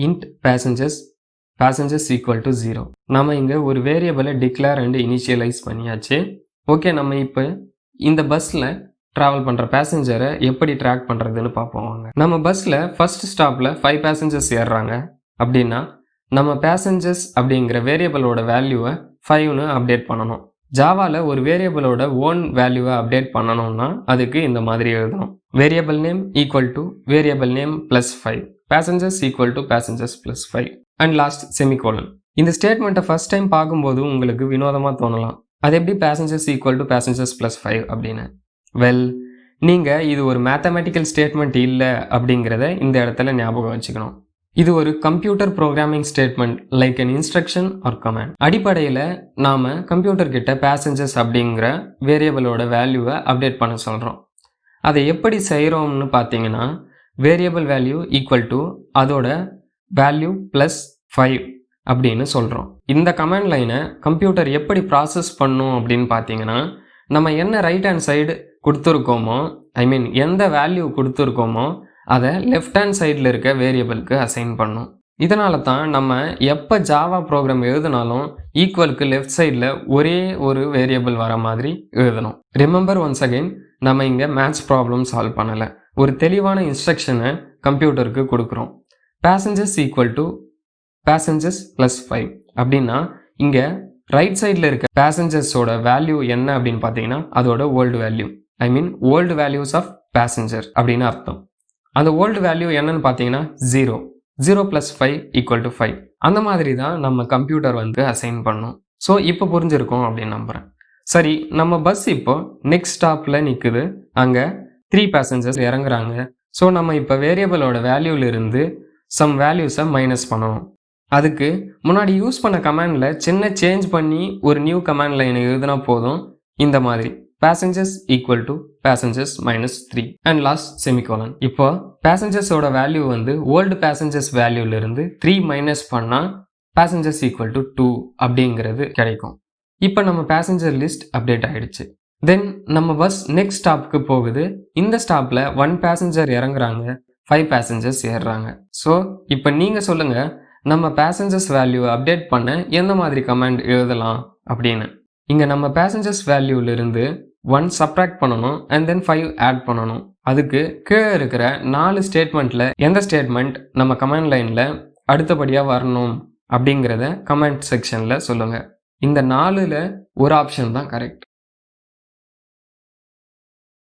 int passengers equal to 0. நம்ம இங்க ஒரு வேரியபிளை டிக்ளேர் அண்ட் இனிஷியலைஸ் பண்ணியாச்சு. ஓகே, நம்ம இப்போ இந்த பஸ்ல டிராவல் பண்ற பேசஞ்சரை எப்படி ட்ராக் பண்றதுன்னு பார்ப்போம் வாங்க. நம்ம பஸ்ல ஃபர்ஸ்ட் ஸ்டாப்ல 5 பேசஞ்சர்ஸ் ஏறுறாங்க அப்படின்னா நம்ம பேசஞ்சர்ஸ் அப்படிங்கிற வேரியபிளோட வேல்யூவை 5ன்னு அப்டேட் பண்ணணும். ஜாவால ஒரு வேரியபிளோட ஓன் வேல்யூவை அப்டேட் பண்ணணும்னா அதுக்கு இந்த மாதிரி எழுதணும். Variable name equal to variable name plus 5, passengers equal to passengers plus 5 and last semicolon. இந்த ஸ்டேட்மெண்ட்டை ஃபர்ஸ்ட் டைம் பார்க்கும்போது உங்களுக்கு வினோதமாக தோணலாம், அது எப்படி passengers equal to passengers plus 5 அப்படின்னு. வெல், நீங்கள் இது ஒரு மேத்தமெட்டிக்கல் ஸ்டேட்மெண்ட் இல்லை அப்படிங்கிறத இந்த இடத்துல ஞாபகம் வச்சுக்கணும். இது ஒரு computer programming statement like an instruction or command. அடிப்படையில் நாம் கம்ப்யூட்டர் கிட்ட பேசஞ்சர்ஸ் அப்படிங்கிற வேரியபிளோட வேல்யூவை அப்டேட் பண்ண சொல்கிறோம். அதை எப்படி செய்கிறோம்னு பார்த்தீங்கன்னா வேரியபிள் வேல்யூ ஈக்குவல் டு அதோட வேல்யூ ப்ளஸ் 5 அப்படின்னு சொல்கிறோம். இந்த கமாண்ட் லைனை கம்ப்யூட்டர் எப்படி ப்ராசஸ் பண்ணும் அப்படின்னு பார்த்தீங்கன்னா நம்ம என்ன ரைட் ஹேண்ட் சைடு கொடுத்துருக்கோமோ, எந்த வேல்யூ கொடுத்துருக்கோமோ அதை லெஃப்ட் ஹேண்ட் சைடில் இருக்க வேரியபிளுக்கு அசைன் பண்ணும். இதனால தான் நம்ம எப்போ ஜாவா ப்ரோக்ராம் எழுதினாலும் ஈக்குவலுக்கு லெஃப்ட் சைடில் ஒரே ஒரு வேரியபிள் வர மாதிரி எழுதணும். ரிமெம்பர் ஒன்ஸ் அகெயின், நம்ம இங்கே மேத்ஸ் ப்ராப்ளம் சால்வ் பண்ணலை, ஒரு தெளிவான இன்ஸ்ட்ரக்ஷனை கம்ப்யூட்டருக்கு கொடுக்குறோம். Passengers equal to passengers plus 5 அப்படின்னா இங்கே ரைட் சைடில் இருக்க பேசஞ்சர்ஸோட வேல்யூ என்ன அப்படின்னு பார்த்தீங்கன்னா அதோட old value, old values of passenger அப்படின்னு அர்த்தம். அந்த ஓல்டு வேல்யூ என்னன்னு பார்த்தீங்கன்னா 0 ப்ளஸ் 5 ஈக்குவல் டு 5. அந்த மாதிரி தான் நம்ம கம்ப்யூட்டர் வந்து அசைன் பண்ணும். ஸோ இப்போ புரிஞ்சிருக்கும் அப்படின்னு நம்புகிறேன். சரி, நம்ம பஸ் இப்போ நெக்ஸ்ட் ஸ்டாப்பில் நிற்குது. அங்கே 3 பேசஞ்சர்ஸ் இறங்குறாங்க. ஸோ நம்ம இப்போ வேரியபிளோட வேல்யூவிலிருந்து சம் வேல்யூஸை மைனஸ் பண்ணணும். அதுக்கு முன்னாடி யூஸ் பண்ண கமாண்டில் சின்ன சேஞ்ச் பண்ணி ஒரு நியூ கமாண்ட் லைனை எழுதினா போதும். இந்த மாதிரி passengers equal to passengers minus 3 and last semicolon. இப்போ பேசஞ்சர்ஸோட வேல்யூ வந்து ஓல்டு பேசஞ்சர்ஸ் வேல்யூலேருந்து 3 மைனஸ் பண்ணால் passengers equal to 2 அப்படிங்கிறது கிடைக்கும். இப்போ நம்ம பேசஞ்சர் லிஸ்ட் அப்டேட் ஆகிடுச்சு. தென் நம்ம பஸ் நெக்ஸ்ட் ஸ்டாப்புக்கு போகுது. இந்த ஸ்டாப்பில் 1 பேசஞ்சர் இறங்குறாங்க, 5 பேசஞ்சர்ஸ் ஏறுறாங்க. ஸோ இப்போ நீங்கள் சொல்லுங்கள், நம்ம பேசஞ்சர்ஸ் வேல்யூவை அப்டேட் பண்ண எந்த மாதிரி கமாண்ட் எழுதலாம் அப்படின்னு. இங்கே நம்ம பேசஞ்சர்ஸ் வேல்யூவிலிருந்து 1 சப்ட்ராக்ட் பண்ணணும் அண்ட் தென் 5 ஆட் பண்ணணும். அதுக்கு கீழே இருக்கிற 4 ஸ்டேட்மெண்ட்டில் எந்த ஸ்டேட்மெண்ட் நம்ம கமாண்ட் லைனில் அடுத்தபடியாக வரணும் அப்படிங்கிறத கமெண்ட் செக்ஷனில் சொல்லுங்கள். இந்த 4ல் ஒரு ஆப்ஷன் தான் கரெக்ட்.